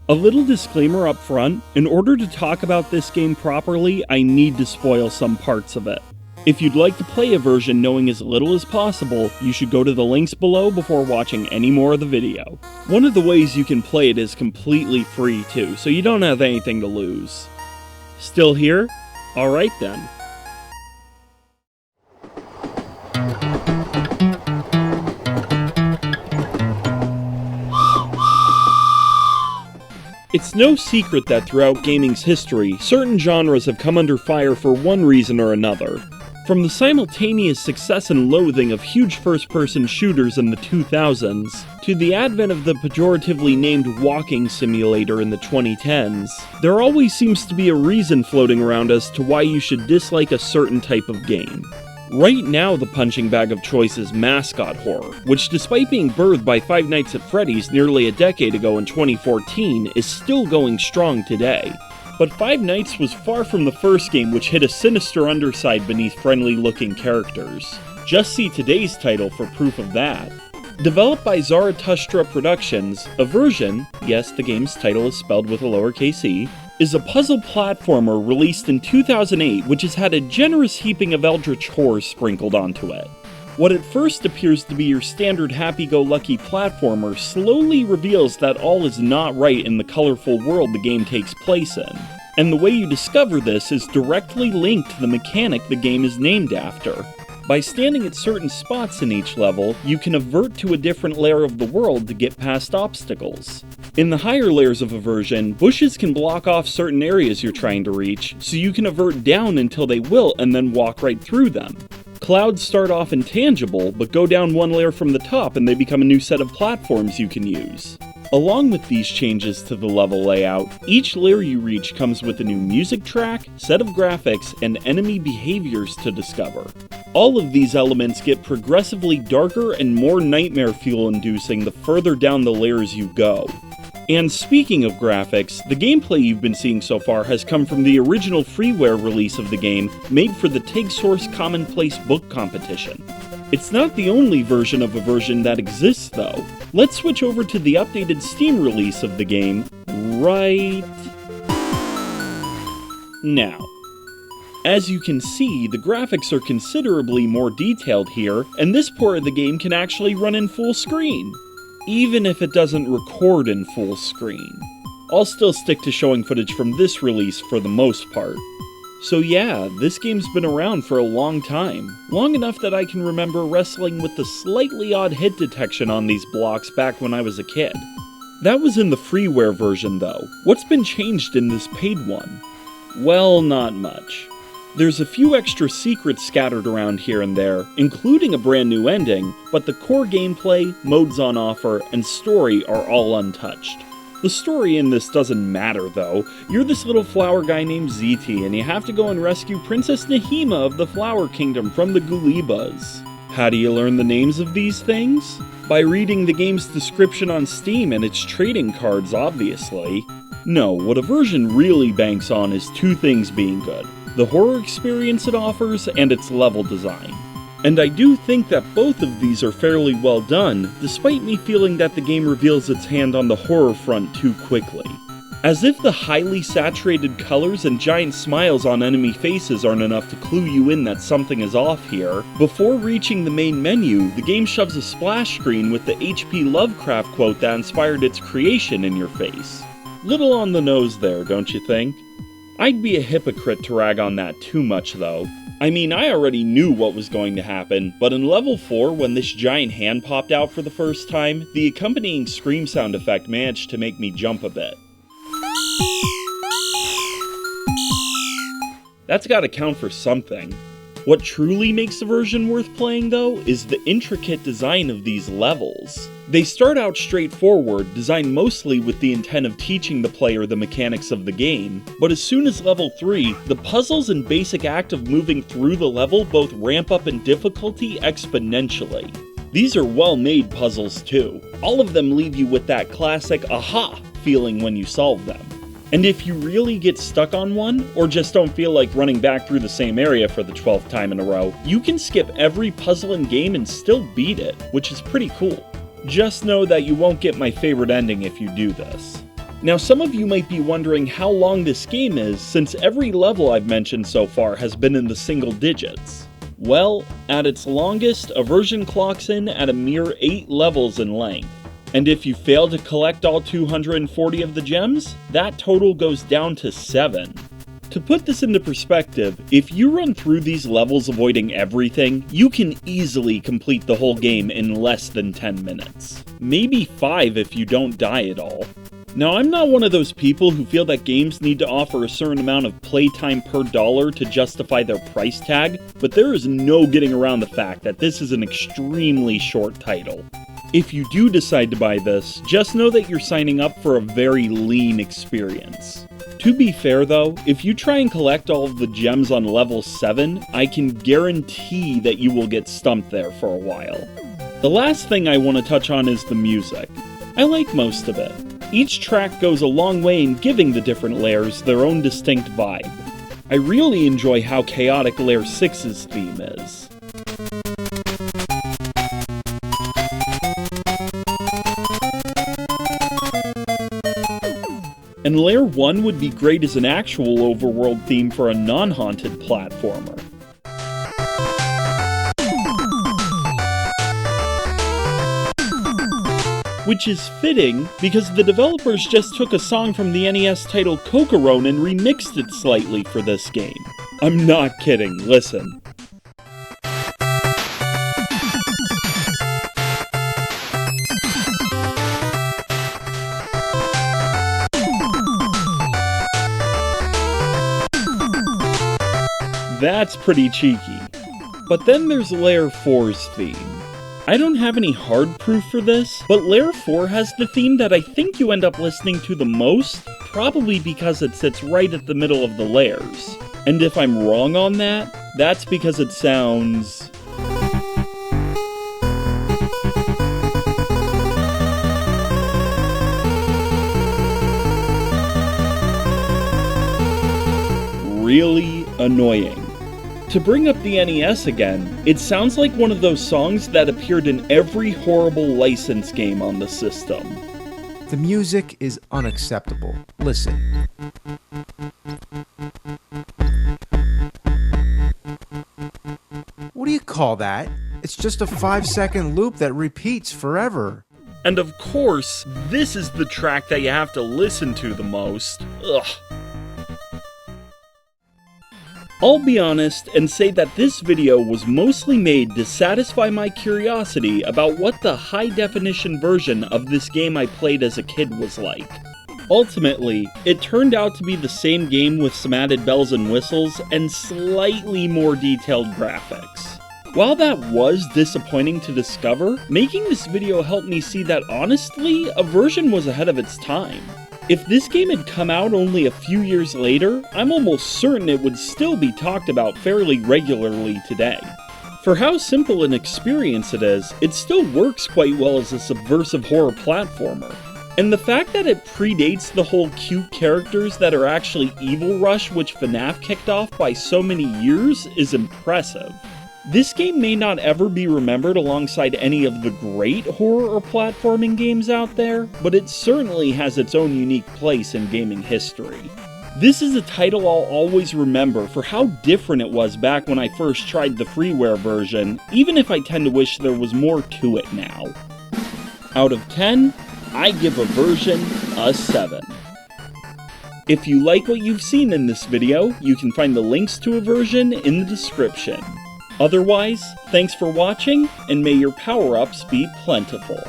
A little disclaimer up front, in order to talk about this game properly, I need to spoil some parts of it. If you'd like to play eversion knowing as little as possible, you should go to the links below before watching any more of the video. One of the ways you can play it is completely free too, so you don't have anything to lose. Still here? Alright then. It's no secret that throughout gaming's history, certain genres have come under fire for one reason or another. From the simultaneous success and loathing of huge first-person shooters in the 2000s, to the advent of the pejoratively named walking simulator in the 2010s, there always seems to be a reason floating around as to why you should dislike a certain type of game. Right now the punching bag of choice is mascot horror, which despite being birthed by Five Nights at Freddy's nearly a decade ago in 2014, is still going strong today. But Five Nights was far from the first game, which hid a sinister underside beneath friendly-looking characters. Just see today's title for proof of that. Developed by Zaratustra Productions, eversion, yes, the game's title is spelled with a lowercase e, is a puzzle platformer released in 2008 which has had a generous heaping of eldritch horror sprinkled onto it. What at first appears to be your standard happy-go-lucky platformer slowly reveals that all is not right in the colorful world the game takes place in. And the way you discover this is directly linked to the mechanic the game is named after. By standing at certain spots in each level, you can avert to a different layer of the world to get past obstacles. In the higher layers of eversion, bushes can block off certain areas you're trying to reach, so you can avert down until they will and then walk right through them. Clouds start off intangible, but go down one layer from the top and they become a new set of platforms you can use. Along with these changes to the level layout, each layer you reach comes with a new music track, set of graphics, and enemy behaviors to discover. All of these elements get progressively darker and more nightmare fuel-inducing the further down the layers you go. And speaking of graphics, the gameplay you've been seeing so far has come from the original freeware release of the game, made for the Tigsource Commonplace book competition. It's not the only version of eversion that exists though. Let's switch over to the updated Steam release of the game right now. As you can see, the graphics are considerably more detailed here, and this port of the game can actually run in full screen. Even if it doesn't record in full screen. I'll still stick to showing footage from this release for the most part. So yeah, this game's been around for a long time. Long enough that I can remember wrestling with the slightly odd hit detection on these blocks back when I was a kid. That was in the freeware version though. What's been changed in this paid one? Well, not much. There's a few extra secrets scattered around here and there, including a brand new ending, but the core gameplay, modes on offer, and story are all untouched. The story in this doesn't matter though. You're this little flower guy named ZT, and you have to go and rescue Princess Nahima of the Flower Kingdom from the Goolibas. How do you learn the names of these things? By reading the game's description on Steam and its trading cards, obviously. No, what eversion really banks on is two things being good. The horror experience it offers, and its level design. And I do think that both of these are fairly well done, despite me feeling that the game reveals its hand on the horror front too quickly. As if the highly saturated colors and giant smiles on enemy faces aren't enough to clue you in that something is off here, before reaching the main menu, the game shoves a splash screen with the H.P. Lovecraft quote that inspired its creation in your face. Little on the nose there, don't you think? I'd be a hypocrite to rag on that too much though. I mean, I already knew what was going to happen, but in level 4, when this giant hand popped out for the first time, the accompanying scream sound effect managed to make me jump a bit. That's gotta count for something. What truly makes eversion worth playing though, is the intricate design of these levels. They start out straightforward, designed mostly with the intent of teaching the player the mechanics of the game, but as soon as level 3, the puzzles and basic act of moving through the level both ramp up in difficulty exponentially. These are well-made puzzles too. All of them leave you with that classic aha feeling when you solve them. And if you really get stuck on one, or just don't feel like running back through the same area for the 12th time in a row, you can skip every puzzle in game and still beat it, which is pretty cool. Just know that you won't get my favorite ending if you do this. Now some of you might be wondering how long this game is, since every level I've mentioned so far has been in the single digits. Well, at its longest, eversion clocks in at a mere 8 levels in length. And if you fail to collect all 240 of the gems, that total goes down to 7. To put this into perspective, if you run through these levels avoiding everything, you can easily complete the whole game in less than 10 minutes. Maybe 5 if you don't die at all. Now, I'm not one of those people who feel that games need to offer a certain amount of playtime per dollar to justify their price tag, but there is no getting around the fact that this is an extremely short title. If you do decide to buy this, just know that you're signing up for a very lean experience. To be fair though, if you try and collect all of the gems on level 7, I can guarantee that you will get stumped there for a while. The last thing I want to touch on is the music. I like most of it. Each track goes a long way in giving the different layers their own distinct vibe. I really enjoy how chaotic Layer 6's theme is. And Layer 1 would be great as an actual overworld theme for a non-haunted platformer. Which is fitting, because the developers just took a song from the NES title Cocorone and remixed it slightly for this game. I'm not kidding, listen. That's pretty cheeky. But then there's Layer 4's theme. I don't have any hard proof for this, but Layer 4 has the theme that I think you end up listening to the most, probably because it sits right at the middle of the layers. And if I'm wrong on that, that's because it sounds... really annoying. To bring up the NES again, it sounds like one of those songs that appeared in every horrible license game on the system. The music is unacceptable. Listen. What do you call that? It's just a 5-second loop that repeats forever. And of course, this is the track that you have to listen to the most. Ugh. I'll be honest and say that this video was mostly made to satisfy my curiosity about what the high-definition version of this game I played as a kid was like. Ultimately, it turned out to be the same game with some added bells and whistles and slightly more detailed graphics. While that was disappointing to discover, making this video helped me see that honestly, eversion was ahead of its time. If this game had come out only a few years later, I'm almost certain it would still be talked about fairly regularly today. For how simple an experience it is, it still works quite well as a subversive horror platformer. And the fact that it predates the whole cute characters that are actually evil rush which FNAF kicked off by so many years is impressive. This game may not ever be remembered alongside any of the great horror or platforming games out there, but it certainly has its own unique place in gaming history. This is a title I'll always remember for how different it was back when I first tried the freeware version, even if I tend to wish there was more to it now. Out of 10, I give eversion a 7. If you like what you've seen in this video, you can find the links to eversion in the description. Otherwise, thanks for watching, and may your power-ups be plentiful.